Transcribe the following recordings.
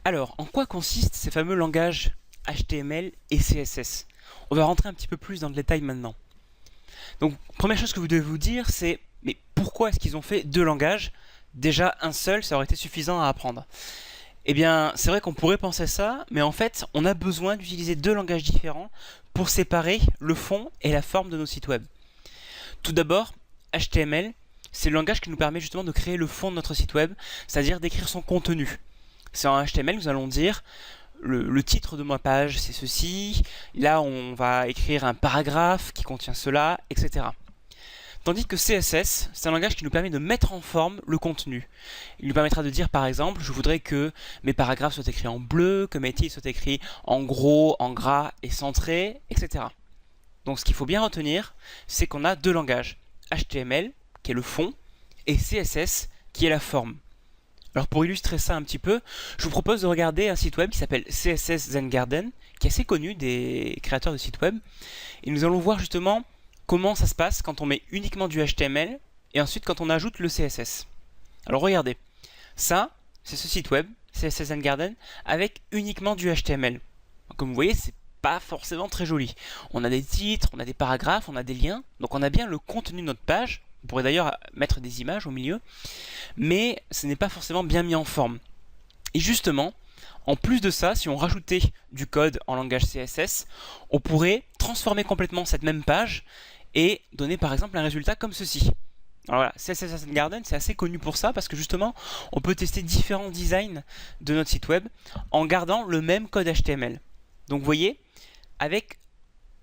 Alors, en quoi consistent ces fameux langages HTML et CSS? On va rentrer un petit peu plus dans le détail maintenant. Donc, première chose que vous devez vous dire, c'est mais pourquoi est-ce qu'ils ont fait deux langages? Déjà, un seul, ça aurait été suffisant à apprendre. Eh bien, c'est vrai qu'on pourrait penser ça, mais en fait, on a besoin d'utiliser deux langages différents pour séparer le fond et la forme de nos sites web. Tout d'abord, HTML, c'est le langage qui nous permet justement de créer le fond de notre site web, c'est-à-dire d'écrire son contenu. C'est en HTML, nous allons dire le titre de ma page, c'est ceci. Là, on va écrire un paragraphe qui contient cela, etc. Tandis que CSS, c'est un langage qui nous permet de mettre en forme le contenu. Il nous permettra de dire par exemple, je voudrais que mes paragraphes soient écrits en bleu, que mes titres soient écrits en gros, en gras et centrés, etc. Donc ce qu'il faut bien retenir, c'est qu'on a deux langages. HTML, qui est le fond, et CSS, qui est la forme. Alors pour illustrer ça un petit peu, je vous propose de regarder un site web qui s'appelle CSS Zen Garden, qui est assez connu des créateurs de sites web. Et nous allons voir justement comment ça se passe quand on met uniquement du HTML et ensuite quand on ajoute le CSS. Alors regardez, ça c'est ce site web, CSS Zen Garden, avec uniquement du HTML. Comme vous voyez, c'est pas forcément très joli. On a des titres, on a des paragraphes, on a des liens, donc on a bien le contenu de notre page. On pourrait d'ailleurs mettre des images au milieu, mais ce n'est pas forcément bien mis en forme. Et justement, en plus de ça, si on rajoutait du code en langage CSS, on pourrait transformer complètement cette même page et donner par exemple un résultat comme ceci. Alors voilà, CSS Garden, c'est assez connu pour ça parce que justement, on peut tester différents designs de notre site web en gardant le même code HTML. Donc vous voyez, avec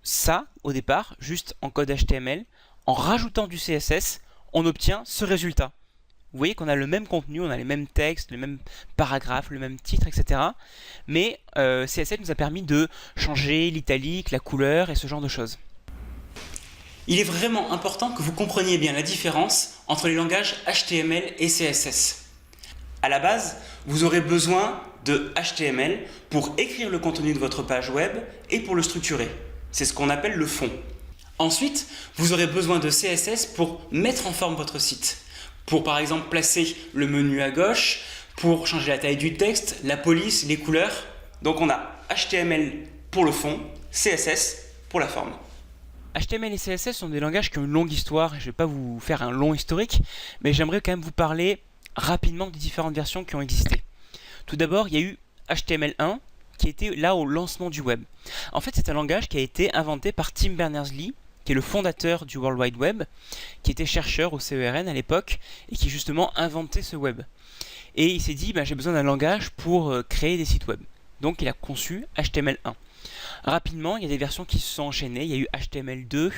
ça au départ, juste en code HTML, en rajoutant du CSS, on obtient ce résultat. Vous voyez qu'on a le même contenu, on a les mêmes textes, les mêmes paragraphes, le même titre, etc. Mais CSS nous a permis de changer l'italique, la couleur et ce genre de choses. Il est vraiment important que vous compreniez bien la différence entre les langages HTML et CSS. À la base, vous aurez besoin de HTML pour écrire le contenu de votre page web et pour le structurer. C'est ce qu'on appelle le fond. Ensuite, vous aurez besoin de CSS pour mettre en forme votre site. Pour par exemple placer le menu à gauche, pour changer la taille du texte, la police, les couleurs. Donc on a HTML pour le fond, CSS pour la forme. HTML et CSS sont des langages qui ont une longue histoire. Je ne vais pas vous faire un long historique, mais j'aimerais quand même vous parler rapidement des différentes versions qui ont existé. Tout d'abord, il y a eu HTML1 qui était là au lancement du web. En fait, c'est un langage qui a été inventé par Tim Berners-Lee, qui est le fondateur du World Wide Web, qui était chercheur au CERN à l'époque, et qui justement inventait ce web. Et il s'est dit, j'ai besoin d'un langage pour créer des sites web. Donc il a conçu HTML1. Rapidement, il y a des versions qui se sont enchaînées. Il y a eu HTML2,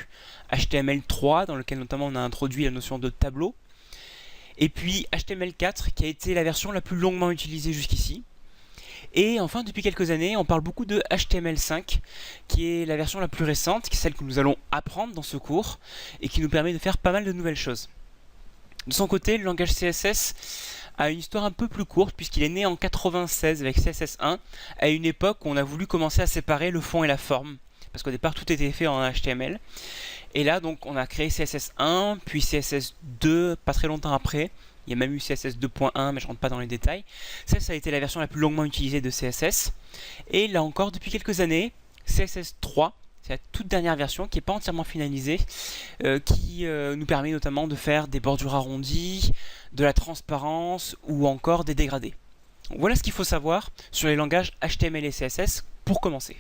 HTML3, dans lequel notamment on a introduit la notion de tableau. Et puis HTML4, qui a été la version la plus longuement utilisée jusqu'ici. Et enfin, depuis quelques années, on parle beaucoup de HTML5, qui est la version la plus récente, qui est celle que nous allons apprendre dans ce cours, et qui nous permet de faire pas mal de nouvelles choses. De son côté, le langage CSS a une histoire un peu plus courte, puisqu'il est né en 96 avec CSS1, à une époque où on a voulu commencer à séparer le fond et la forme, parce qu'au départ, tout était fait en HTML. Et là, donc, on a créé CSS1, puis CSS2, pas très longtemps après. Il y a même eu CSS 2.1, mais je ne rentre pas dans les détails. Ça a été la version la plus longuement utilisée de CSS. Et là encore, depuis quelques années, CSS 3, c'est la toute dernière version qui n'est pas entièrement finalisée, qui nous permet notamment de faire des bordures arrondies, de la transparence ou encore des dégradés. Donc voilà ce qu'il faut savoir sur les langages HTML et CSS pour commencer.